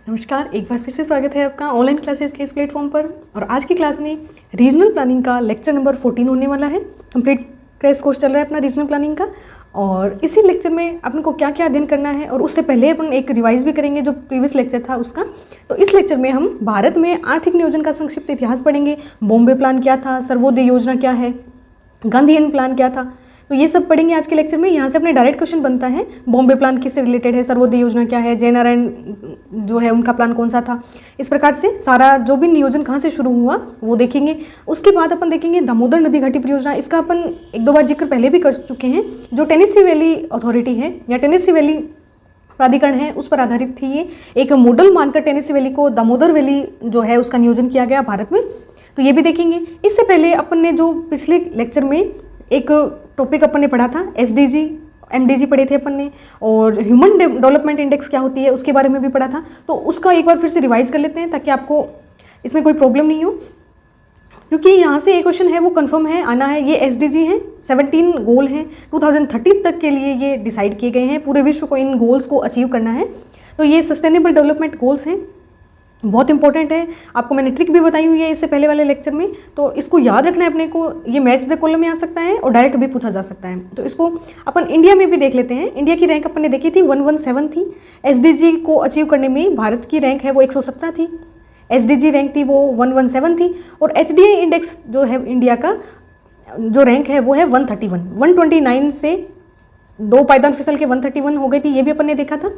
नमस्कार, एक बार फिर से स्वागत है आपका ऑनलाइन क्लासेस के इस प्लेटफॉर्म पर। और आज की क्लास में रीजनल प्लानिंग का लेक्चर नंबर 14 होने वाला है। कंप्लीट क्रैश कोर्स चल रहा है अपना रीजनल प्लानिंग का। और इसी लेक्चर में अपन को क्या क्या अध्ययन करना है, और उससे पहले अपन एक रिवाइज भी करेंगे जो प्रीवियस लेक्चर था उसका। तो इस लेक्चर में हम भारत में आर्थिक नियोजन का संक्षिप्त इतिहास पढ़ेंगे। बॉम्बे प्लान क्या था, सर्वोदय योजना क्या है, गांधीयन प्लान क्या था, तो ये सब पढ़ेंगे आज के लेक्चर में। यहाँ से अपने डायरेक्ट क्वेश्चन बनता है, बॉम्बे प्लान किससे रिलेटेड है, सर्वोदय योजना क्या है, जयनारायण जो है उनका प्लान कौन सा था। इस प्रकार से सारा जो भी नियोजन कहाँ से शुरू हुआ वो देखेंगे। उसके बाद अपन देखेंगे दामोदर नदी घाटी परियोजना। इसका अपन एक दो बार जिक्र पहले भी कर चुके हैं। जो टेनेसी वैली अथॉरिटी है या टेनेसी वैली प्राधिकरण है उस पर आधारित थी ये। एक मॉडल मानकर टेनेसी वैली को दामोदर वैली जो है उसका नियोजन किया गया भारत में, तो ये भी देखेंगे। इससे पहले अपन ने जो पिछले लेक्चर में एक टॉपिक अपन ने पढ़ा था, एसडीजी एमडीजी पढ़े थे अपन ने, और ह्यूमन डेवलपमेंट इंडेक्स क्या होती है उसके बारे में भी पढ़ा था। तो उसका एक बार फिर से रिवाइज कर लेते हैं ताकि आपको इसमें कोई प्रॉब्लम नहीं हो, क्योंकि यहाँ से एक क्वेश्चन है वो कंफर्म है, आना है। ये एसडीजी हैं, 17 गोल हैं, 2030 तक के लिए ये डिसाइड किए गए हैं। पूरे विश्व को इन गोल्स को अचीव करना है। तो ये सस्टेनेबल डेवलपमेंट गोल्स हैं, बहुत इंपॉर्टेंट है। आपको मैंने ट्रिक भी बताई हुई है इससे पहले वाले लेक्चर में, तो इसको याद रखना है अपने को। ये मैच द कॉलम में आ सकता है और डायरेक्ट भी पूछा जा सकता है। तो इसको अपन इंडिया में भी देख लेते हैं। इंडिया की रैंक अपन ने देखी थी 117 थी। एसडीजी को अचीव करने में भारत की रैंक है वो 117 थी। एसडीजी रैंक थी वो 117 थी। और एचडीआई इंडेक्स जो है इंडिया का जो रैंक है वो है 131। 129 से 2 पायदान फिसल के 131 हो गई थी, ये भी अपन ने देखा था।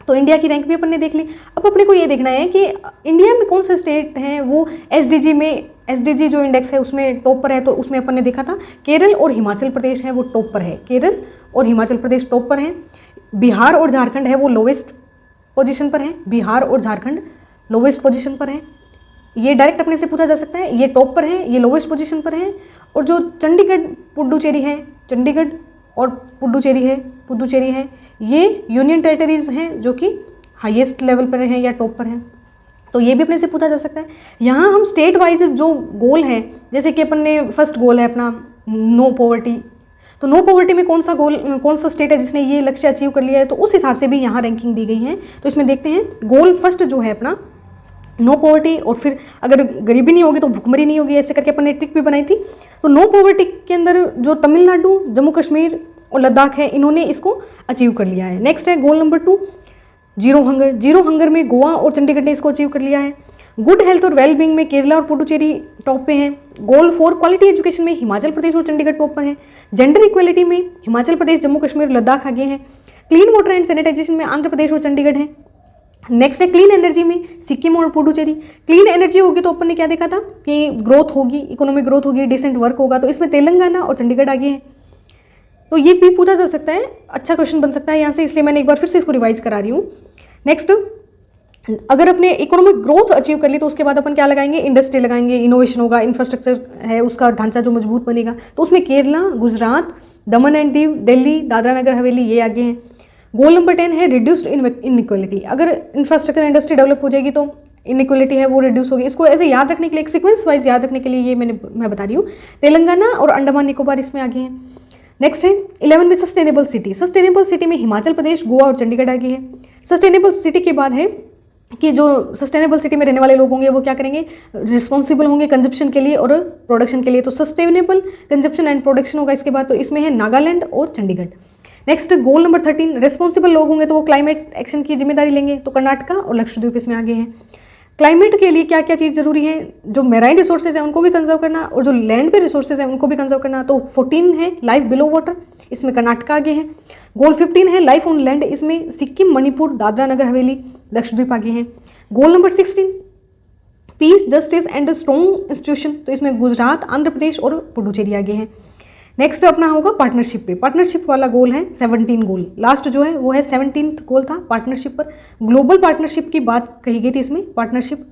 तो इंडिया की रैंक भी अपन ने देख ली। अब अपने को ये देखना है कि इंडिया में कौन से स्टेट हैं वो एसडीजी में, एसडीजी जो इंडेक्स है उसमें टॉप पर है। तो उसमें अपन ने देखा था केरल और हिमाचल प्रदेश है वो टॉप पर है। केरल और हिमाचल प्रदेश टॉप पर हैं। बिहार और झारखंड है वो लोवेस्ट पोजीशन पर है। बिहार और झारखंड लोवेस्ट पोजीशन पर है। ये डायरेक्ट अपने से पूछा जा सकता है, ये टॉप पर है, ये लोवेस्ट पोजीशन पर है। और जो चंडीगढ़ पुडुचेरी है, चंडीगढ़ और पुडुचेरी है, ये यूनियन टेरिटरीज हैं जो कि हाईएस्ट लेवल पर हैं या टॉप पर हैं। तो ये भी अपने से पूछा जा सकता है। यहाँ हम स्टेट वाइज जो गोल है, जैसे कि अपन ने फर्स्ट गोल है अपना नो पॉवर्टी, तो नो पॉवर्टी में कौन सा स्टेट है जिसने ये लक्ष्य अचीव कर लिया है, तो उस हिसाब से भी यहाँ रैंकिंग दी गई है। तो इसमें देखते हैं गोल फर्स्ट जो है अपना नो पॉवर्टी, और फिर अगर गरीबी नहीं होगी तो भुखमरी नहीं होगी, ऐसे करके अपन ने ट्रिक भी बनाई थी। तो नो पॉवर्टी के अंदर जो तमिलनाडु, जम्मू कश्मीर और लद्दाख है, इन्होंने इसको अचीव कर लिया है। नेक्स्ट है goal number 2 zero hunger. Zero hunger में गोवा और चंडीगढ़ ने इसको अचीव कर लिया है। गुड हेल्थ और वेल बींग में केरला और पुडुचेरी टॉप पे हैं। गोल 4 क्वालिटी एजुकेशन में हिमाचल प्रदेश और चंडीगढ़ टॉप पर है। जेंडर इक्वलिटी में हिमाचल प्रदेश, जम्मू कश्मीर, लद्दाख आगे हैं। क्लीन वाटर एंड सैनिटाइजेशन में आंध्र प्रदेश और चंडीगढ़ है। नेक्स्ट है क्लीन एनर्जी में सिक्किम और पुडुचेरी। क्लीन एनर्जी होगी तो अपन ने क्या देखा था कि ग्रोथ होगी, इकोनॉमिक ग्रोथ होगी, डिसेंट वर्क होगा, तो इसमें तेलंगाना और चंडीगढ़ आगे हैं। तो ये भी पूछा जा सकता है, अच्छा क्वेश्चन बन सकता है यहाँ से, इसलिए मैंने एक बार फिर से इसको रिवाइज करा रही हूँ। नेक्स्ट, अगर अपने इकोनॉमिक ग्रोथ अचीव कर ली तो उसके बाद अपन क्या लगाएंगे, इंडस्ट्री लगाएंगे, इनोवेशन होगा, इंफ्रास्ट्रक्चर है उसका ढांचा जो मजबूत बनेगा। तो उसमें केरला, गुजरात, दमन एंड दीव, दिल्ली, दादरा नगर हवेली ये आगे हैं। गोल नंबर 10 है रिड्यूस्ड इनइक्वलिटी। अगर इंफ्रास्ट्रक्चर इंडस्ट्री डेवलप हो जाएगी तो इनइक्वलिटी है वो रिड्यूस होगी। इसको ऐसे याद रखने के लिए, एक सीक्वेंस वाइज याद रखने के लिए ये मैं बता रही हूँ। तेलंगाना और अंडमान निकोबार इसमें आगे हैं। नेक्स्ट है 11 में सस्टेनेबल सिटी। सस्टेनेबल सिटी में हिमाचल प्रदेश, गोवा और चंडीगढ़ आगे है। सस्टेनेबल सिटी के बाद है कि जो सस्टेनेबल सिटी में रहने वाले लोग होंगे वो क्या करेंगे, रिस्पॉन्सिबल होंगे कंजप्शन के लिए और प्रोडक्शन के लिए। तो सस्टेनेबल कंजप्शन एंड प्रोडक्शन होगा इसके बाद। तो इसमें है नागालैंड और Chandigarh. Next goal number 13 responsible लोग होंगे तो वो क्लाइमेट एक्शन की जिम्मेदारी लेंगे, तो कर्नाटका और लक्षद्वीप इसमें आगे हैं। क्लाइमेट के लिए क्या क्या चीज़ जरूरी है, जो मेराइन रिसोर्सेज है उनको भी कंजर्व करना और जो लैंड पे रिसोर्सेज है उनको भी कंजर्व करना। तो 14 है लाइफ बिलो वाटर, इसमें कर्नाटका आगे है। गोल 15 है लाइफ ऑन लैंड, इसमें सिक्किम, मणिपुर, दादरा नगर हवेली, लक्षद्वीप आगे हैं। Goal number 16 peace, justice and strong institution, तो इसमें गुजरात, आंध्र प्रदेश और पुडुचेरी आगे हैं। नेक्स्ट अपना होगा पार्टनरशिप पे। पार्टनरशिप वाला गोल है 17 गोल, लास्ट जो है वो है 17th गोल था पार्टनरशिप पर। ग्लोबल पार्टनरशिप की बात कही गई थी इसमें। पार्टनरशिप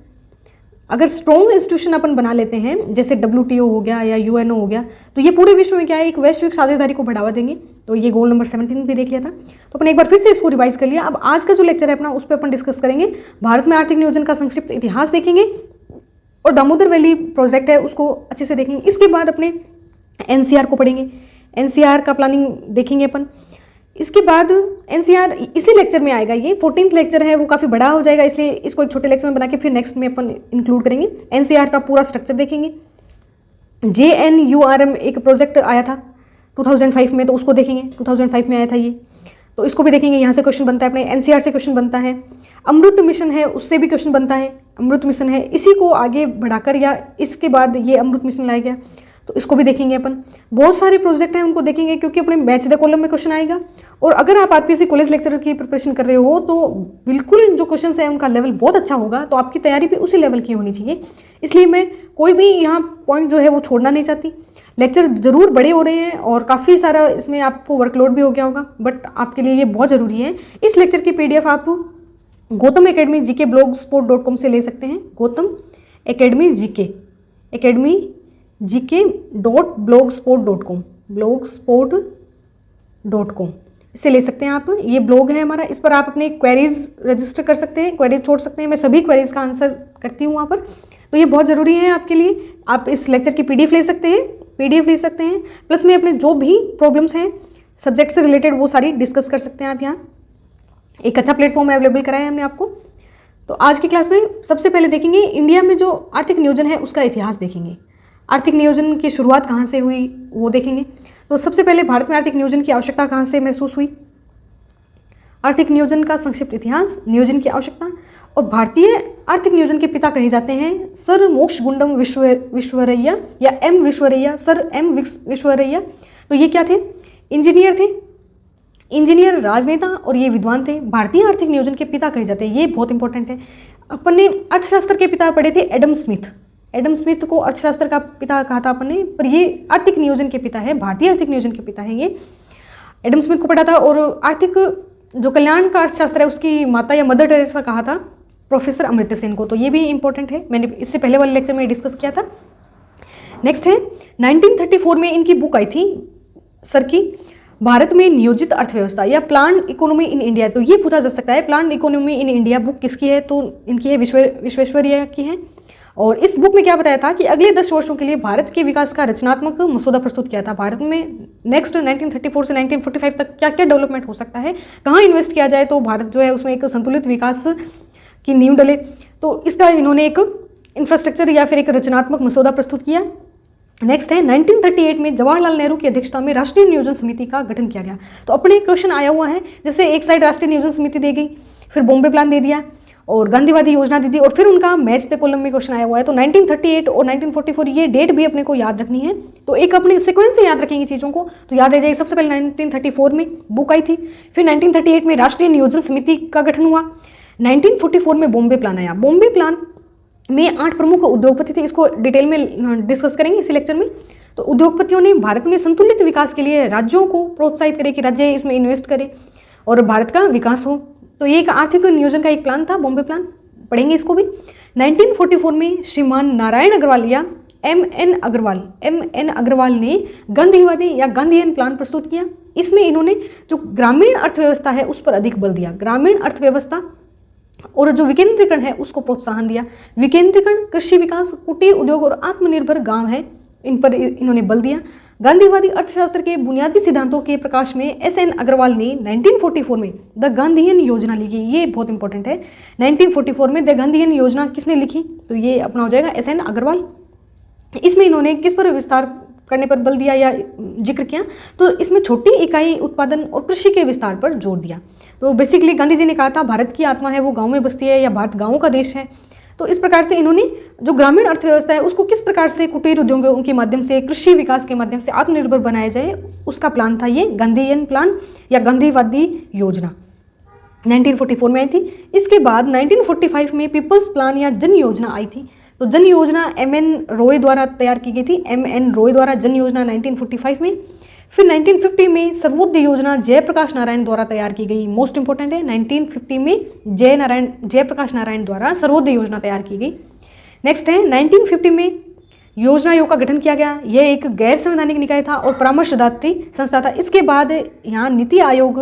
अगर स्ट्रॉन्ग इंस्टीट्यूशन अपन बना लेते हैं, जैसे WTO हो गया या UNO हो गया, तो ये पूरे विश्व में क्या है, एक वैश्विक साझेदारी को बढ़ावा देंगे। तो ये गोल नंबर 17 भी देख लिया था। तो अपन एक बार फिर से इसको रिवाइज कर लिया। अब आज का जो लेक्चर है अपना उस पर अपन डिस्कस करेंगे। भारत में आर्थिक नियोजन का संक्षिप्त इतिहास देखेंगे और दामोदर वैली प्रोजेक्ट है उसको अच्छे से देखेंगे। इसके बाद अपने NCR को पढ़ेंगे, NCR का प्लानिंग देखेंगे अपन। इसके बाद एनसीईआर इसी लेक्चर में आएगा। ये 14th लेक्चर है, वो काफ़ी बड़ा हो जाएगा, इसलिए इसको एक छोटे लेक्चर में बना के फिर नेक्स्ट में अपन इंक्लूड करेंगे। एनसीईआर का पूरा स्ट्रक्चर देखेंगे। JNURM एक प्रोजेक्ट आया था 2005 में, तो उसको देखेंगे। 2005 में आया था ये, तो इसको भी देखेंगे। यहाँ से क्वेश्चन बनता है, अपने एनसीईआर से क्वेश्चन बनता है। अमृत मिशन है, उससे भी क्वेश्चन बनता है। अमृत मिशन है, इसी को आगे बढ़ाकर या इसके बाद ये अमृत मिशन लाया गया, तो इसको भी देखेंगे अपन। बहुत सारे प्रोजेक्ट हैं, उनको देखेंगे, क्योंकि अपने मैच द कॉलम में क्वेश्चन आएगा। और अगर आप आरपीएससी कॉलेज लेक्चरर की प्रिपरेशन कर रहे हो तो बिल्कुल जो क्वेश्चन है उनका लेवल बहुत अच्छा होगा, तो आपकी तैयारी भी उसी लेवल की होनी चाहिए। इसलिए मैं कोई भी यहाँ पॉइंट जो है वो छोड़ना नहीं चाहती। लेक्चर जरूर बड़े हो रहे हैं और काफ़ी सारा इसमें आपको वर्कलोड भी हो गया होगा, बट आपके लिए ये बहुत ज़रूरी है। इस लेक्चर की PDF आप गौतम एकेडमी GK blogspot.com से ले सकते हैं। गौतम एकेडमी GK blogspot.com इससे ले सकते हैं आप। ये ब्लॉग है हमारा, इस पर आप अपने क्वेरीज रजिस्टर कर सकते हैं, क्वेरीज छोड़ सकते हैं। मैं सभी क्वेरीज का आंसर करती हूँ वहाँ पर, तो ये बहुत ज़रूरी है आपके लिए। आप इस लेक्चर की PDF ले सकते हैं, प्लस में अपने जो भी प्रॉब्लम्स हैं सब्जेक्ट से रिलेटेड वो सारी डिस्कस कर सकते हैं आप यहाँ। एक अच्छा प्लेटफॉर्म अवेलेबल कराया है हमने आपको। तो आज की क्लास में सबसे पहले देखेंगे इंडिया में जो आर्थिक नियोजन है उसका इतिहास देखेंगे। आर्थिक नियोजन की शुरुआत कहाँ से हुई वो देखेंगे। तो सबसे पहले भारत में आर्थिक नियोजन की आवश्यकता कहाँ से महसूस हुई। आर्थिक नियोजन का संक्षिप्त इतिहास, नियोजन की आवश्यकता। और भारतीय आर्थिक नियोजन के पिता कहे जाते हैं सर मोक्षगुंडम विश्वरैया या M Visvesvaraya, sir M Visvesvaraya. तो ये क्या थे? इंजीनियर थे, इंजीनियर, राजनेता और ये विद्वान थे। भारतीय आर्थिक नियोजन के पिता कहे जाते हैं, ये बहुत इंपॉर्टेंट है। अपन ने अर्थशास्त्र के पिता पढ़े थे एडम स्मिथ को अर्थशास्त्र का पिता कहा था अपन ने, पर ये आर्थिक नियोजन के पिता है, भारतीय आर्थिक नियोजन के पिता हैं ये। एडम स्मिथ को पढ़ा था। और आर्थिक जो कल्याण का अर्थशास्त्र है उसकी माता या मदर टेरेसा कहा था प्रोफेसर अमर्त्य सेन को, तो ये भी इंपॉर्टेंट है, मैंने इससे पहले वाले लेक्चर में डिस्कस किया था। नेक्स्ट है 1934 में इनकी बुक आई थी सर की, भारत में नियोजित अर्थव्यवस्था या प्लान इकोनॉमी इन इंडिया। तो ये पूछा जा सकता है plan economy in India book किसकी है, तो इनकी है विश्वेश्वरैया की है। और इस बुक में क्या बताया था कि अगले 10 वर्षों के लिए भारत के विकास का रचनात्मक मसौदा प्रस्तुत किया था। भारत में नेक्स्ट 1934 से 1945 तक क्या क्या डेवलपमेंट हो सकता है, कहाँ इन्वेस्ट किया जाए तो भारत जो है उसमें एक संतुलित विकास की नींव डले, तो इसका इन्होंने एक इंफ्रास्ट्रक्चर या फिर एक रचनात्मक मसौदा प्रस्तुत किया। नेक्स्ट है 1938 में जवाहरलाल नेहरू की अध्यक्षता में राष्ट्रीय नियोजन समिति का गठन किया गया। तो अपने क्वेश्चन आया हुआ है, जैसे एक साइड राष्ट्रीय नियोजन समिति दे गई, फिर बॉम्बे प्लान दे दिया और गांधीवादी योजना दे दी, और फिर उनका मैच द कॉलम में क्वेश्चन आया हुआ है। तो 1938 और 1944 ये डेट भी अपने को याद रखनी है, तो एक अपने सिक्वेंस से याद रखेंगे चीज़ों को, तो याद रह जाएगी। सबसे पहले 1934 में बुक आई थी, फिर 1938 में राष्ट्रीय नियोजन समिति का गठन हुआ, 1944 में बॉम्बे प्लान आया। बॉम्बे प्लान में 8 प्रमुख उद्योगपति थे, इसको डिटेल में डिस्कस करेंगे इसी लेक्चर में। तो उद्योगपतियों ने भारत में संतुलित विकास के लिए राज्यों को प्रोत्साहित करे कि राज्य इसमें इन्वेस्ट करें और भारत का विकास हो। तो ये एक आर्थिक नियोजन का एक प्लान था, बॉम्बे प्लान, पढ़ेंगे इसको भी। 1944 में श्रीमान नारायण अग्रवाल या MN अग्रवाल ने गांधीवादी या गांधीयन प्लान प्रस्तुत किया। इसमें इन्होंने जो ग्रामीण अर्थव्यवस्था है उस पर अधिक बल दिया, ग्रामीण अर्थव्यवस्था और जो विकेंद्रीकरण है उसको प्रोत्साहन दिया। विकेंद्रीकरण, कृषि विकास, कुटीर उद्योग और आत्मनिर्भर गांव है, इन पर इन्होंने बल दिया। गांधीवादी अर्थशास्त्र के बुनियादी सिद्धांतों के प्रकाश में SN अग्रवाल ने 1944 में द गांधीयन योजना लिखी। ये बहुत इंपॉर्टेंट है, 1944 में द गांधीयन योजना किसने लिखी, तो ये अपना हो जाएगा SN अग्रवाल। इसमें इन्होंने किस पर विस्तार करने पर बल दिया या जिक्र किया, तो इसमें छोटी इकाई उत्पादन और कृषि के विस्तार पर जोर दिया। तो बेसिकली गांधी जी ने कहा था भारत की आत्मा है वो गाँव में बसती है, या भारत गाँवों का देश है। तो इस प्रकार से इन्होंने जो ग्रामीण अर्थव्यवस्था है उसको किस प्रकार से कुटीर उद्योगों के माध्यम से, कृषि विकास के माध्यम से आत्मनिर्भर बनाया जाए, उसका प्लान था ये गांधीयन प्लान या गांधीवादी योजना, 1944 में आई थी। इसके बाद 1945 में पीपल्स प्लान या जन योजना आई थी। तो जन योजना MN रॉय द्वारा तैयार की गई थी, MN रॉय द्वारा जन योजना 1945 में। फिर 1950 में सर्वोदय योजना जयप्रकाश नारायण द्वारा तैयार की गई, मोस्ट इंपॉर्टेंट है, 1950 में जयप्रकाश नारायण द्वारा सर्वोदय योजना तैयार की गई। नेक्स्ट है 1950 में योजना आयोग का गठन किया गया। यह एक गैर संवैधानिक निकाय था और परामर्शदात्री संस्था था। इसके बाद यहाँ नीति आयोग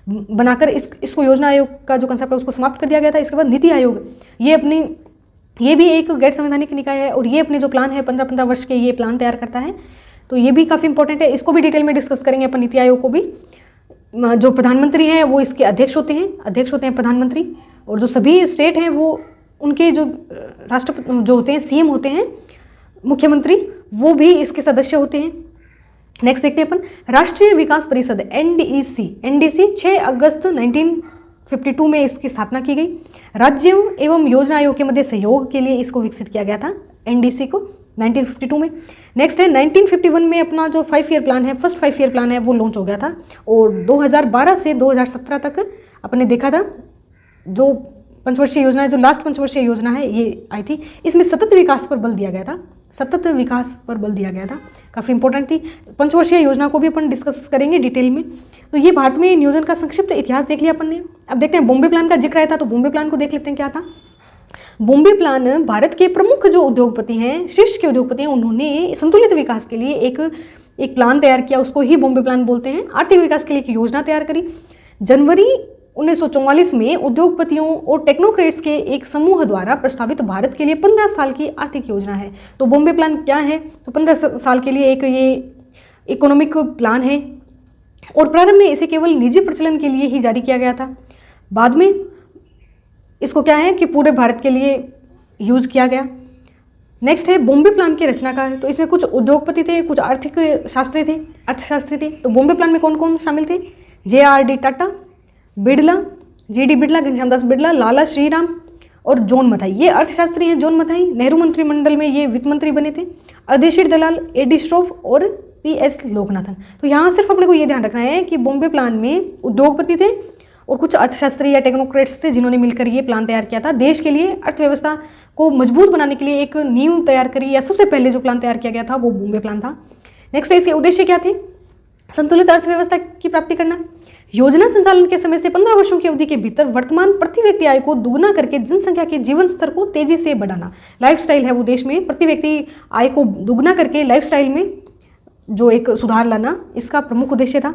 बनाकर इसको योजना आयोग का जो कंसेप्ट है उसको समाप्त कर दिया गया था। इसके बाद नीति आयोग ये भी एक गैर संवैधानिक निकाय है और ये अपने जो प्लान है 15-15 वर्ष के ये प्लान तैयार करता है। तो ये भी काफ़ी इंपॉर्टेंट है, इसको भी डिटेल में डिस्कस करेंगे अपन नीति आयोग को भी। जो प्रधानमंत्री हैं वो इसके अध्यक्ष होते हैं प्रधानमंत्री, और जो सभी स्टेट हैं वो उनके जो राष्ट्रपति जो होते हैं सीएम होते हैं, मुख्यमंत्री, वो भी इसके सदस्य होते हैं। नेक्स्ट देखते हैं अपन राष्ट्रीय विकास परिषद एनडीसी 6 अगस्त 1952 में इसकी स्थापना की गई। राज्यों एवं योजना आयोग के मध्य सहयोग के लिए इसको विकसित किया गया था एनडीसी को 1952 में। नेक्स्ट है 1951 में अपना जो 5 ईयर प्लान है, फर्स्ट 5 ईयर प्लान है वो लॉन्च हो गया था, और 2012 से 2017 तक अपने देखा था जो पंचवर्षीय योजना है, जो लास्ट पंचवर्षीय योजना है ये आई थी, इसमें सतत विकास पर बल दिया गया था, सतत विकास पर बल दिया गया था, काफ़ी इंपॉर्टेंट थी। पंचवर्षीय योजना को भी अपन डिस्कस करेंगे डिटेल में। तो ये भारत में नियोजन का संक्षिप्त इतिहास देख लिया अपन ने। अब देखते हैं बॉम्बे प्लान का जिक्र आया था, तो बॉम्बे प्लान को देख लेते हैं क्या था। बॉम्बे प्लान भारत के प्रमुख जो उद्योगपति हैं, शीर्ष के उद्योगपति हैं, उन्होंने संतुलित विकास के लिए एक प्लान तैयार किया, उसको ही बॉम्बे प्लान बोलते हैं। आर्थिक विकास के लिए एक योजना तैयार करी। जनवरी 1944 में उद्योगपतियों और टेक्नोक्रेट्स के एक समूह द्वारा प्रस्तावित भारत के लिए 15 साल की आर्थिक योजना है। तो बॉम्बे प्लान क्या है, तो 15 साल के लिए एक ये इकोनॉमिक प्लान है, और प्रारंभ में इसे केवल निजी प्रचलन के लिए ही जारी किया गया था। बाद में इसको क्या है कि पूरे भारत के लिए यूज किया गया। नेक्स्ट है बॉम्बे प्लान के रचनाकार, तो इसमें कुछ उद्योगपति थे, कुछ अर्थशास्त्री थे। तो बॉम्बे प्लान में कौन कौन शामिल थे? JRD टाटा, बिड़ला, GD बिड़ला, घनश्याम दास बिड़ला, लाला श्रीराम और जॉन मथाई। ये अर्थशास्त्री हैं जॉन मथाई। नेहरू मंत्रिमंडल में ये वित्त मंत्री बने थे। अर्देशीर दलाल, AD श्रॉफ और PS लोकनाथन। तो यहाँ सिर्फ अपने को ये ध्यान रखना है कि बॉम्बे प्लान में उद्योगपति थे और कुछ अर्थशास्त्री या टेक्नोक्रेट्स थे जिन्होंने मिलकर ये प्लान तैयार किया था। देश के लिए अर्थव्यवस्था को मजबूत बनाने के लिए एक नींव तैयार करी, या सबसे पहले जो प्लान तैयार किया गया था वो बॉम्बे प्लान था। नेक्स्ट है इसके उद्देश्य क्या थे? संतुलित अर्थव्यवस्था की प्राप्ति करना। योजना संचालन के समय से 15 वर्षों की अवधि के भीतर वर्तमान प्रति व्यक्ति आय को दुगना करके जनसंख्या के जीवन स्तर को तेजी से बढ़ाना। लाइफस्टाइल है वो देश में प्रति व्यक्ति आय को दुगना करके लाइफस्टाइल में जो एक सुधार लाना, इसका प्रमुख उद्देश्य था।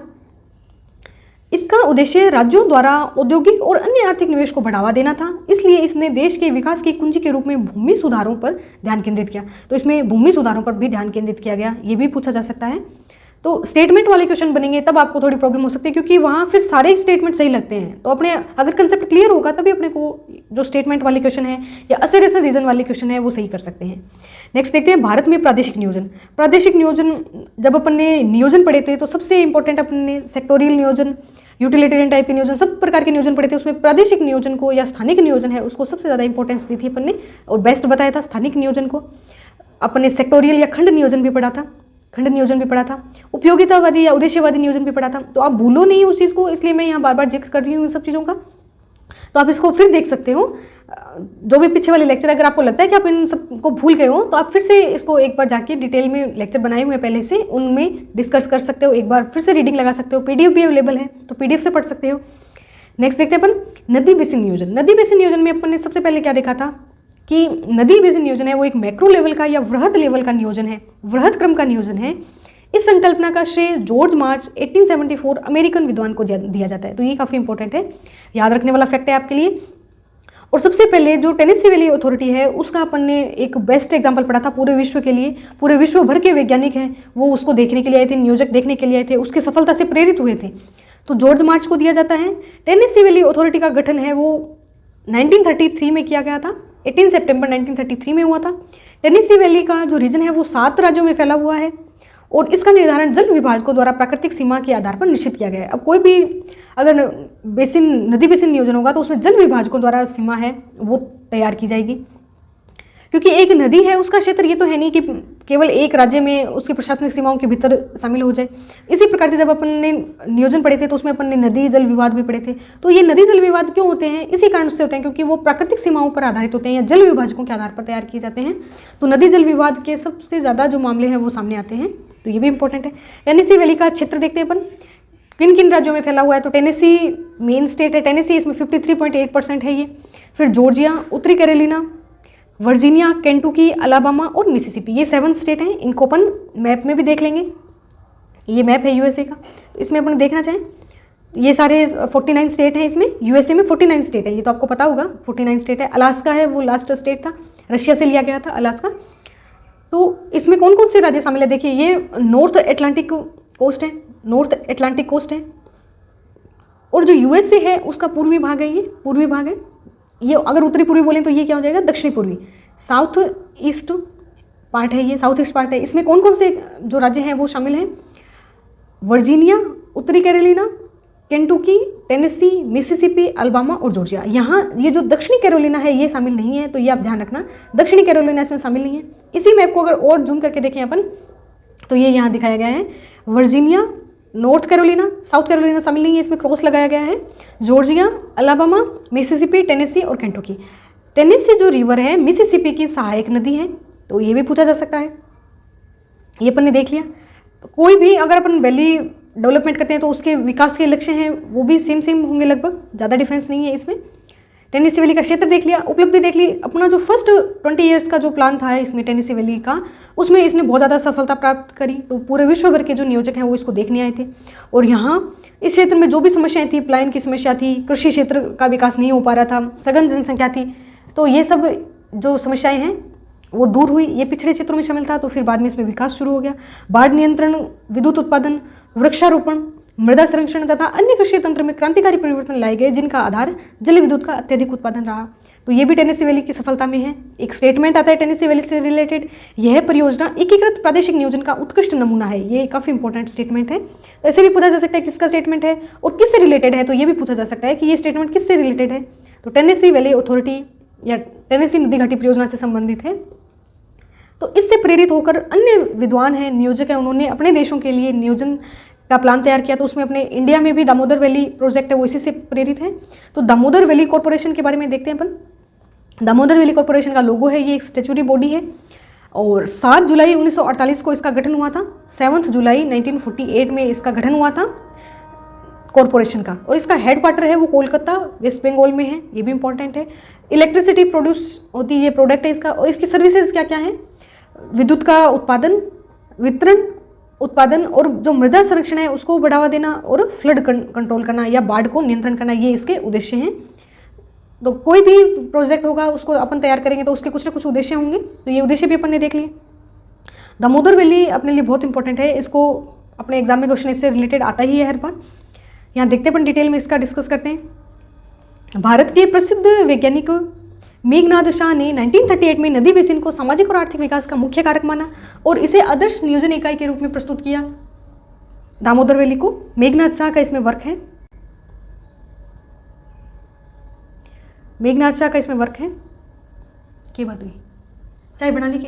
इसका उद्देश्य राज्यों द्वारा औद्योगिक और अन्य आर्थिक निवेश को बढ़ावा देना था, इसलिए इसने देश के विकास की कुंजी के रूप में भूमि सुधारों पर ध्यान केंद्रित किया। तो इसमें भूमि सुधारों पर भी ध्यान केंद्रित किया गया, ये भी पूछा जा सकता है। तो स्टेटमेंट वाले क्वेश्चन बनेंगे तब आपको थोड़ी प्रॉब्लम हो सकती है, क्योंकि वहाँ फिर सारे स्टेटमेंट सही लगते हैं। तो अपने अगर कंसेप्ट क्लियर होगा तभी अपने को जो स्टेटमेंट वाले क्वेश्चन है या असर रीजन वाले क्वेश्चन है वो सही कर सकते हैं। नेक्स्ट देखते हैं भारत में प्रादेशिक नियोजन। प्रादेशिक नियोजन जब अपन ने नियोजन पढ़े थे तो सबसे इंपॉर्टेंट अपन ने सेक्टोरियल नियोजन, यूटिलिटेरियन टाइप के नियोजन, सब प्रकार के नियोजन पढ़े थे। उसमें प्रादेशिक नियोजन को या स्थानिक नियोजन है उसको सबसे ज़्यादा इंपॉर्टेंस दी थी अपन ने, और बेस्ट बताया था स्थानिक नियोजन को। अपन ने सेक्टोरियल या खंड नियोजन भी पढ़ा था, उपयोगितावादी या उद्देश्यवादी नियोजन भी पढ़ा था। तो आप भूलो नहीं उस चीज़ को, इसलिए मैं यहाँ बार बार जिक्र कर रही हूँ इन सब चीज़ों का। तो आप इसको फिर देख सकते हो, जो भी पीछे वाले लेक्चर, अगर आपको लगता है कि आप इन सबको भूल गए हो तो आप फिर से इसको एक बार जाके डिटेल में लेक्चर बनाए हुए हैं पहले से, उनमें डिस्कस कर सकते हो, एक बार फिर से रीडिंग लगा सकते हो। PDF भी अवेलेबल है तो PDF से पढ़ सकते हो। नेक्स्ट देखते हैं अपन नदी बेसिन नियोजन। नदी बेसिन नियोजन में अपन ने सबसे पहले क्या देखा था कि नदी बेसिन नियोजन है वो एक मैक्रो लेवल का या वृहद लेवल का नियोजन है, वृहद क्रम का नियोजन है। इस संकल्पना का श्रेय जॉर्ज मार्च 1874 अमेरिकन विद्वान को दिया जाता है। तो ये काफ़ी इंपॉर्टेंट है, याद रखने वाला फैक्ट है आपके लिए। और सबसे पहले जो टेनेसी वैली अथॉरिटी है उसका अपन ने एक बेस्ट एग्जांपल पढ़ा था पूरे विश्व के लिए। पूरे विश्व भर के वैज्ञानिक हैं वो उसको देखने के लिए आए थे, नियोजक देखने के लिए आए थे, उसकी सफलता से प्रेरित हुए थे। तो जॉर्ज मार्च को दिया जाता है। टेनेसी वैली अथॉरिटी का गठन है वो 1933 में किया गया था, 18 सितंबर 1933 में हुआ था। टेनेसी वैली का जो रीजन है वो 7 राज्यों में फैला हुआ है, और इसका निर्धारण जल विभाजकों द्वारा प्राकृतिक सीमा के आधार पर निश्चित किया गया है। अब कोई भी अगर नदी बेसिन नियोजन होगा तो उसमें जल विभाजकों द्वारा सीमा है वो तैयार की जाएगी, क्योंकि एक नदी है उसका क्षेत्र ये तो है नहीं कि केवल एक राज्य में उसकी प्रशासनिक सीमाओं के भीतर शामिल हो जाए। इसी प्रकार से जब अपन ने नियोजन पढ़े थे तो उसमें अपन ने नदी जल विवाद भी पढ़े थे। तो ये नदी जल विवाद क्यों होते हैं? इसी कारण से होते हैं क्योंकि वो प्राकृतिक सीमाओं पर आधारित होते हैं या जल विभाजकों के आधार पर तैयार किए जाते हैं। तो नदी जल विवाद के सबसे ज़्यादा जो मामले हैं वो सामने आते हैं, तो ये भी इंपॉर्टेंट है। टेनेसी वैली का क्षेत्र देखते हैं अपन किन किन राज्यों में फैला हुआ है। तो टेनेसी मेन स्टेट है, टेनेसी इसमें 53.8% है ये। फिर जॉर्जिया, उत्तरी कैरोलिना, वर्जीनिया, केंटुकी, अलाबामा और मिसिसिपी, ये 7 स्टेट हैं। इनको अपन मैप में भी देख लेंगे। ये मैप है USA का, तो इसमें अपन देखना चाहें ये सारे 49 स्टेट हैं। इसमें USA में 49 स्टेट है, ये तो आपको पता होगा 49 स्टेट है। अलास्का है वो लास्ट स्टेट था, रशिया से लिया गया था अलास्का। तो इसमें कौन कौन से राज्य शामिल है देखिए, ये नॉर्थ अटलांटिक कोस्ट है, और जो यूएसए है उसका पूर्वी भाग है, ये पूर्वी भाग है। ये अगर उत्तरी पूर्वी बोलें तो ये क्या हो जाएगा, दक्षिणी पूर्वी। साउथ ईस्ट पार्ट है, ये साउथ ईस्ट पार्ट है। इसमें कौन कौन से जो राज्य हैं वो शामिल हैं, वर्जीनिया, उत्तरी Carolina, Kentucky, Tennessee, Mississippi, Alabama और जॉर्जिया। यहाँ ये जो दक्षिणी कैरोलिना है ये शामिल नहीं है, तो ये आप ध्यान रखना, दक्षिणी कैरोलिना इसमें शामिल नहीं है। इसी मैप को अगर और जूम करके देखें अपन तो ये यहाँ दिखाया गया है, Virginia, north Carolina, south Carolina शामिल नहीं है, इसमें क्रॉस लगाया गया है, जॉर्जिया, अलाबामा, मिसिसिपी, टेनेसी और केंटुकी। टेनेसी जो रिवर है मिसिसिपी की सहायक नदी है, तो ये भी पूछा जा सकता है, ये अपन ने देख लिया। कोई भी अगर अपन वैली डेवलपमेंट करते हैं तो उसके विकास के लक्ष्य हैं वो भी सेम होंगे लगभग, ज़्यादा डिफरेंस नहीं है इसमें। टेनेसी वैली का क्षेत्र देख लिया, उपलब्धि देख ली। अपना जो फर्स्ट 20 ईयर्स का जो प्लान था इसमें टेनेसी वैली का, उसमें इसने बहुत ज़्यादा सफलता प्राप्त करी, तो पूरे विश्व भर के जो नियोजक हैं वो इसको देखने आए थे। और यहाँ इस क्षेत्र में जो भी समस्याएं थी, पलायन की समस्या थी, कृषि क्षेत्र का विकास नहीं हो पा रहा था, सघन जनसंख्या थी, तो ये सब जो समस्याएं हैं वो दूर हुई। ये पिछड़े क्षेत्रों में शामिल था, तो फिर बाद में इसमें विकास शुरू हो गया। बाढ़ नियंत्रण, विद्युत उत्पादन, वृक्षारोपण, मृदा संरक्षण तथा अन्य कृषि तंत्र में क्रांतिकारी परिवर्तन लाए गए, जिनका आधार जल विद्युत का अत्यधिक उत्पादन रहा। तो ये भी टेनेसी वैली की सफलता में है। एक स्टेटमेंट आता है टेनेसी वैली से रिलेटेड, यह परियोजना एकीकृत प्रादेशिक नियोजन का उत्कृष्ट नमूना है। ये काफ़ी इंपॉर्टेंट स्टेटमेंट है। तो ऐसे भी पूछा जा सकता है किसका स्टेटमेंट है और किससे रिलेटेड है, तो ये भी पूछा जा सकता है कि ये स्टेटमेंट किससे रिलेटेड है। तो टेनेसी वैली अथॉरिटी या टेनेसी नदी घाटी परियोजना से संबंधित है। तो इससे प्रेरित होकर अन्य विद्वान हैं, नियोजक हैं, उन्होंने अपने देशों के लिए नियोजन का प्लान तैयार किया। तो उसमें अपने इंडिया में भी दामोदर वैली प्रोजेक्ट है वो इसी से प्रेरित है। तो दामोदर वैली कॉर्पोरेशन के बारे में देखते हैं अपन। दामोदर वैली कॉर्पोरेशन का लोगो है, ये एक स्टैट्यूटरी बॉडी है और 7 जुलाई 1948 को इसका गठन हुआ था। 7 जुलाई 1948 में इसका गठन हुआ था कॉर्पोरेशन का, और इसका हेड क्वार्टर है वो कोलकाता वेस्ट बंगाल में है, ये भी इंपॉर्टेंट है। इलेक्ट्रिसिटी प्रोड्यूस होती है, ये प्रोडक्ट है इसका। और इसकी सर्विसेज क्या क्या है, विद्युत का उत्पादन, वितरण, उत्पादन और जो मृदा संरक्षण है उसको बढ़ावा देना और फ्लड कंट्रोल करना या बाढ़ को नियंत्रण करना, ये इसके उद्देश्य हैं। तो कोई भी प्रोजेक्ट होगा उसको अपन तैयार करेंगे तो उसके कुछ ना कुछ उद्देश्य होंगे, तो ये उद्देश्य भी अपन ने देख लिए। दामोदर वैली अपने लिए बहुत इंपॉर्टेंट है, इसको अपने एग्जाम में क्वेश्चन इससे रिलेटेड आता ही है हर बार। यहाँ देखते हैं अपन डिटेल में इसका डिस्कस करते हैं। भारत के प्रसिद्ध वैज्ञानिक मेघनाद शाह ने 1938 में नदी बेसिन को सामाजिक और आर्थिक विकास का मुख्य कारक माना और इसे आदर्श नियोजन इकाई के रूप में प्रस्तुत किया। दामोदर वैली को मेघनाद शाह का इसमें वर्क है, मेघनाद शाह का इसमें वर्क है। क्या बात हुई, चाय बना ली? के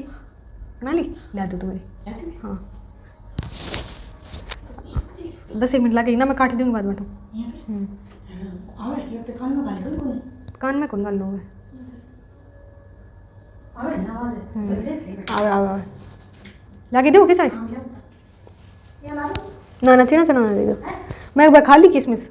बना ली, ला दो तुम्हारी। हाँ 10 मिनट लगेगी ना, मैं काट दूंगी बाद में। कान में कौन गाल लो आवे लाके दो क्या चाय? ना ना चना चना दे दो, मैं एक बार खा ली किसमिस।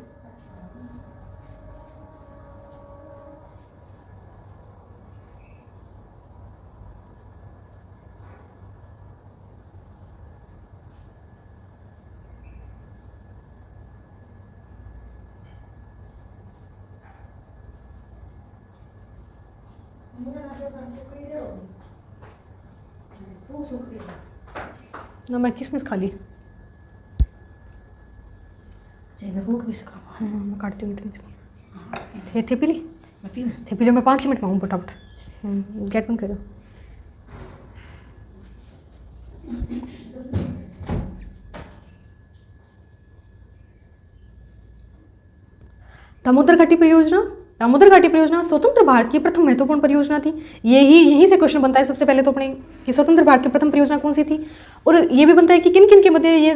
ना मैं किसमिस खा ली। मैं काटती हूँ इतनी। थे पी ली, थे पी लो, मैं 5 मिनट में आऊँ फटाफट। गेट बंद करो। दामोदर घाटी परियोजना, दामोदर घाटी परियोजना स्वतंत्र भारत की प्रथम महत्वपूर्ण परियोजना थी। यहीं से क्वेश्चन बनता है सबसे पहले तो अपने कि स्वतंत्र भारत की प्रथम परियोजना कौन सी थी, और ये भी बनता है कि किन किन के मध्य ये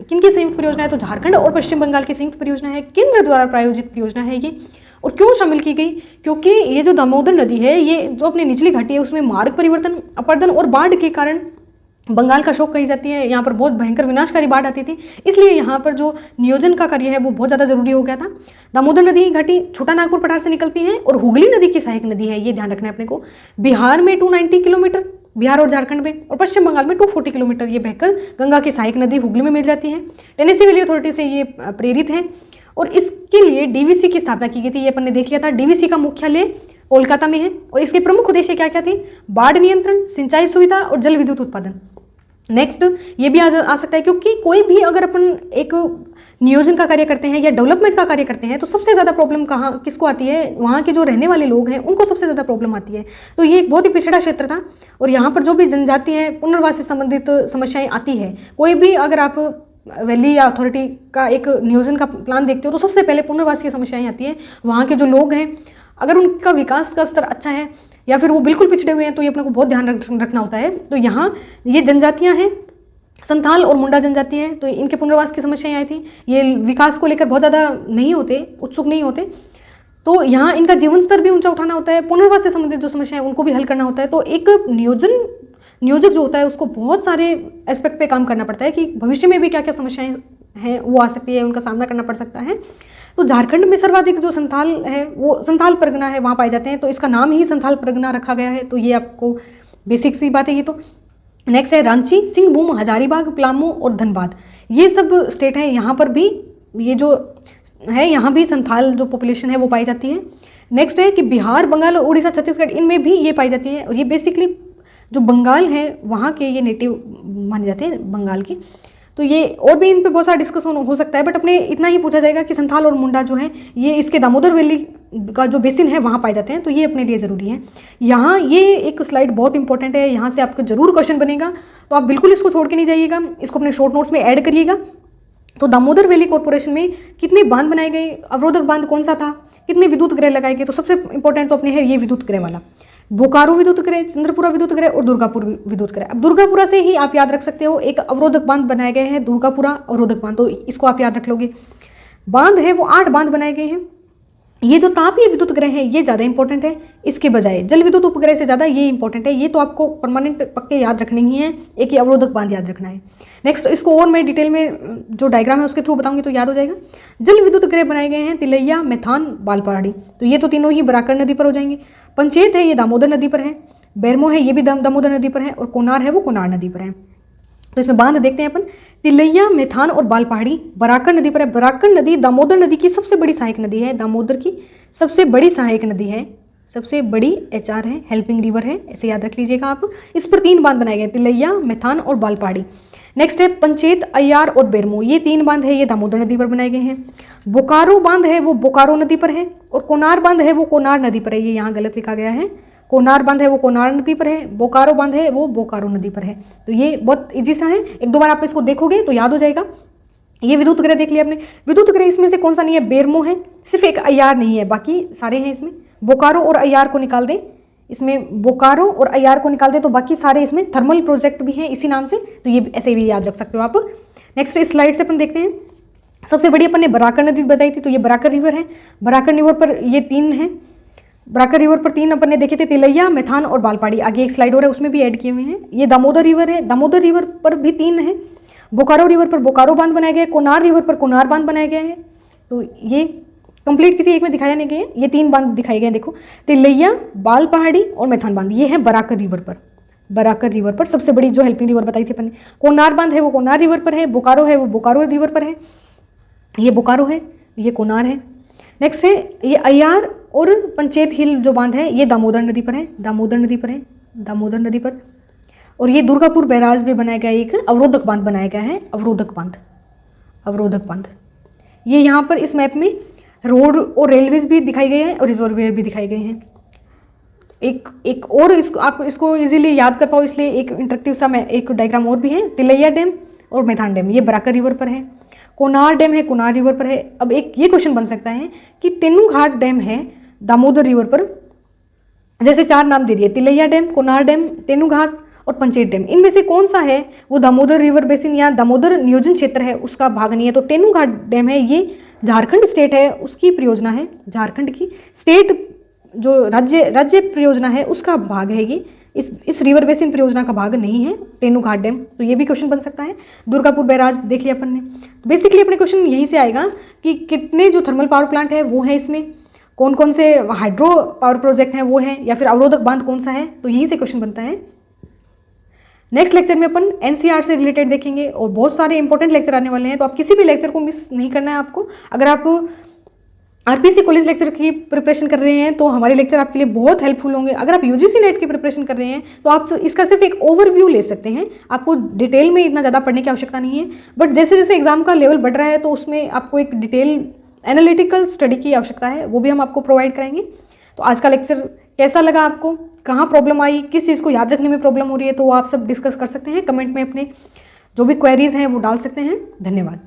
किन की संयुक्त परियोजना है। तो झारखंड और पश्चिम बंगाल की संयुक्त परियोजना है, केंद्र द्वारा प्रायोजित परियोजना है ये। और क्यों शामिल की गई, क्योंकि ये जो दामोदर नदी है ये जो अपनी निचली घाटी है उसमें मार्ग परिवर्तन, अपर्दन और बाढ़ के कारण बंगाल का शोक कही जाती है। यहाँ पर बहुत भयंकर विनाशकारी बाढ़ आती थी, इसलिए यहाँ पर जो नियोजन का कार्य है वो बहुत ज़्यादा जरूरी हो गया था। दामोदर नदी घाटी छोटा नागपुर पठार से निकलती है और हुगली नदी की सहायक नदी है, ये ध्यान रखना है अपने को। बिहार में 290 किलोमीटर, बिहार और झारखंड में, और पश्चिम बंगाल में 240 किलोमीटर ये बहकर गंगा की सहायक नदी हुगली में मिल जाती है। टेनेसी वैली अथॉरिटी से ये प्रेरित है और इसके लिए डीवीसी की स्थापना की गई थी, ये अपन ने देख लिया था। डीवीसी का मुख्यालय कोलकाता में है और इसके प्रमुख उद्देश्य क्या क्या थे, बाढ़ नियंत्रण, सिंचाई सुविधा और जल विद्युत उत्पादन। नेक्स्ट ये भी आ सकता है, क्योंकि कोई भी अगर अपन एक नियोजन का कार्य करते हैं या डेवलपमेंट का कार्य करते हैं तो सबसे ज़्यादा प्रॉब्लम कहाँ किसको आती है, वहाँ के जो रहने वाले लोग हैं उनको सबसे ज़्यादा प्रॉब्लम आती है। तो ये एक बहुत ही पिछड़ा क्षेत्र था और यहाँ पर जो भी जनजाति हैं पुनर्वास से संबंधित समस्याएं आती है। कोई भी अगर आप वैली या अथॉरिटी का एक नियोजन का प्लान देखते हो तो सबसे पहले पुनर्वास की समस्याएं आती है। वहाँ के जो लोग हैं अगर उनका विकास का स्तर अच्छा है या फिर वो बिल्कुल पिछड़े हुए हैं तो ये अपने को बहुत ध्यान रखना होता है। तो यहाँ ये जनजातियाँ हैं, संथाल और मुंडा जनजाति है, तो इनके पुनर्वास की समस्याएं आई थी। ये विकास को लेकर बहुत ज़्यादा नहीं होते, उत्सुक नहीं होते, तो यहाँ इनका जीवन स्तर भी ऊंचा उठाना होता है, पुनर्वास से संबंधित जो समस्याएं उनको भी हल करना होता है। तो एक नियोजक जो होता है उसको बहुत सारे एस्पेक्ट पे काम करना पड़ता है कि भविष्य में भी क्या क्या समस्याएं हैं वो आ सकती है, उनका सामना करना पड़ सकता है। तो झारखंड में सर्वाधिक जो संथाल है वो संथाल परगना है, वहाँ पाए जाते हैं, तो इसका नाम ही संथाल परगना रखा गया है। तो ये आपको बेसिक सी बात है ये। तो नेक्स्ट है रांची, सिंहभूम, हजारीबाग, पलामू और धनबाद, ये सब स्टेट हैं। यहाँ पर भी ये जो है यहाँ भी संथाल जो पॉपुलेशन है वो पाई जाती है। नेक्स्ट है कि बिहार, बंगाल और उड़ीसा, छत्तीसगढ़, इनमें भी ये पाई जाती है। और ये बेसिकली जो बंगाल है वहाँ के ये नेटिव माने जाते हैं बंगाल की। तो ये और भी इन पे बहुत सारा डिस्कशन हो सकता है, बट अपने इतना ही पूछा जाएगा कि संथाल और मुंडा जो है ये इसके दामोदर वैली का जो बेसिन है वहाँ पाए जाते हैं। तो ये अपने लिए ज़रूरी है। यहाँ ये एक स्लाइड बहुत इंपॉर्टेंट है, यहाँ से आपका जरूर क्वेश्चन बनेगा, तो आप बिल्कुल इसको छोड़ के नहीं जाइएगा, इसको अपने शॉर्ट नोट्स में ऐड करिएगा। तो दामोदर वैली कॉर्पोरेशन में कितने बांध बनाए गए, अवरोधक बांध कौन सा था, कितने विद्युत गृह लगाए गए, तो सबसे इंपॉर्टेंट तो अपने है ये विद्युत गृह वाला, बोकारो विद्युत गृह, चंद्रपुरा विद्युत गृह और दुर्गापुर विद्युत गृह। अब दुर्गापुरा से ही आप याद रख सकते हो, एक अवरोधक बांध बनाए गए हैं, दुर्गापुरा अवरोधक बांध, तो इसको आप याद रख लोगे। बांध है वो 8 बांध बनाए गए हैं। ये जो तापीय विद्युत गृह है ये ज़्यादा इंपॉर्टेंट है इसके बजाय, जल विद्युत उपग्रह से ज़्यादा ये इंपॉर्टेंट है। ये तो आपको परमानेंट पक्के याद रखने ही है, एक ही अवरोधक बांध याद रखना है। नेक्स्ट इसको और मैं डिटेल में जो डायग्राम है उसके थ्रू बताऊंगी तो याद हो जाएगा। जल विद्युत गृह बनाए गए हैं तिलैया, मैथान, बालपहाड़ी, तो ये तो तीनों ही बराकर नदी पर हो जाएंगे। पंचेत है ये दामोदर नदी पर है, बैरमो है ये भी दामोदर नदी पर है, और कोनार है वो कोनार नदी पर है। तो इसमें बांध देखते हैं अपन, तिलैया, मैथान और बालपहाड़ी बराकर नदी पर है। बराकर नदी दामोदर नदी की सबसे बड़ी सहायक नदी है, दामोदर की सबसे बड़ी सहायक नदी है, सबसे बड़ी HR है, हेल्पिंग रिवर है, ऐसे याद रख लीजिएगा आप। इस पर 3 बांध बनाए गए, तिलैया, मैथान और बालपहाड़ी। नेक्स्ट है पंचेत, अय्यार और बेरमो, ये 3 बांध है, ये दामोदर नदी पर बनाए गए हैं। बोकारो बांध है वो बोकारो नदी पर है, और कोनार बांध है वो कोनार नदी पर है, ये यहाँ गलत लिखा गया है, कोनार बांध है वो कोनार नदी पर है, बोकारो बांध है वो बोकारो नदी पर है। तो ये बहुत इजी सा है, एक दो बार आप इसको देखोगे तो याद हो जाएगा। ये विद्युत गृह देख लिया आपने। विद्युत गृह इसमें से कौन सा नहीं है, बेरमो है, सिर्फ एक अय्यार नहीं है, बाकी सारे हैं इसमें। बोकारो और अय्यार को निकाल दें, इसमें बोकारो और अय्यार को निकाल दें तो बाकी सारे इसमें थर्मल प्रोजेक्ट भी हैं इसी नाम से, तो ये ऐसे भी याद रख सकते हो आप। नेक्स्ट इस स्लाइड से अपन देखते हैं, सबसे बड़ी अपन ने बराकर नदी बताई थी, तो ये बराकर रिवर है। बराकर रिवर पर ये 3 हैं, बराकर रिवर पर 3 अपन ने देखे थे, तिलैया, मैथान और बालपहाड़ी। आगे एक स्लाइड और है उसमें भी ऐड किए हुए हैं। ये दामोदर रिवर है, दामोदर रिवर पर भी 3 है। बोकारो रिवर पर बोकारो बांध बनाए गए, कोनार रिवर पर कोनार बांध बनाए गए हैं। तो ये कंप्लीट किसी एक में दिखाया नहीं गए, ये 3 बांध दिखाए गए। देखो तिलैया, बालपहाड़ी और मैथान बांध, ये है बराकर रिवर पर। बराकर रिवर पर सबसे बड़ी जो हेल्पिंग रिवर बताई थी अपन ने। कोनार बांध है वो कोनार रिवर पर है, बोकारो है वो बोकारो रिवर पर है, ये बोकारो है, ये कोनार है। नेक्स्ट है ये अय्यार और पंचेत हिल जो बांध है ये दामोदर नदी पर है, दामोदर नदी पर है, दामोदर नदी पर। और ये दुर्गापुर बैराज में बनाया गया एक अवरोधक बांध बनाया गया है, अवरोधक बांध, अवरोधक बांध। ये यहाँ पर इस मैप में रोड और रेलवेज भी दिखाई गए हैं और रिजर्वेयर भी दिखाई गए हैं। एक और इसको आप इसको इजीली याद कर पाओ इसलिए एक इंटरेक्टिव सा एक डायग्राम और भी है। तिलैया डैम और मैथान डैम ये बराकर रिवर पर है, कोनार डैम है कोनार रिवर पर है। अब एक ये क्वेश्चन बन सकता है कि तेनूघाट डैम है दामोदर रिवर पर, जैसे 4 नाम दे दिए, तिलैया डैम, कोनार डैम, तेनूघाट और पंचेत डैम, इनमें से कौन सा है वो दामोदर रिवर बेसिन या दामोदर नियोजन क्षेत्र है उसका भाग नहीं है। तो तेनूघाट डैम है ये झारखंड स्टेट है उसकी परियोजना है, झारखंड की स्टेट जो राज्य परियोजना है उसका भाग है ये, इस रिवर बेसिन परियोजना का भाग नहीं है तेनूघाट डैम। तो ये भी क्वेश्चन बन सकता है। दुर्गापुर बैराज देख लिया अपन ने। तो बेसिकली अपने क्वेश्चन यहीं से आएगा कि कितने जो थर्मल पावर प्लांट है वो है, इसमें कौन कौन से हाइड्रो पावर प्रोजेक्ट हैं वो हैं, या फिर अवरोधक बांध कौन सा है, तो यहीं से क्वेश्चन बनता है। नेक्स्ट लेक्चर में अपन NCR से रिलेटेड देखेंगे और बहुत सारे इंपॉर्टेंट लेक्चर आने वाले हैं, तो आप किसी भी लेक्चर को मिस नहीं करना है आपको। अगर आरपीसी कॉलेज लेक्चर की प्रिपरेशन कर रहे हैं तो हमारे लेक्चर आपके लिए बहुत हेल्पफुल होंगे। अगर आप यूजीसी नेट की प्रिपरेशन कर रहे हैं तो आप इसका सिर्फ एक ओवरव्यू ले सकते हैं, आपको डिटेल में इतना ज़्यादा पढ़ने की आवश्यकता नहीं है। बट जैसे जैसे एग्जाम का लेवल बढ़ रहा है तो उसमें आपको एक डिटेल एनालिटिकल स्टडी की आवश्यकता है, वो भी हम आपको प्रोवाइड कराएंगे। तो आज का लेक्चर कैसा लगा आपको, कहाँ प्रॉब्लम आई, किस चीज़ को याद रखने में प्रॉब्लम हो रही है, तो वो आप सब डिस्कस कर सकते हैं कमेंट में, अपने जो भी क्वेरीज हैं वो डाल सकते हैं। धन्यवाद।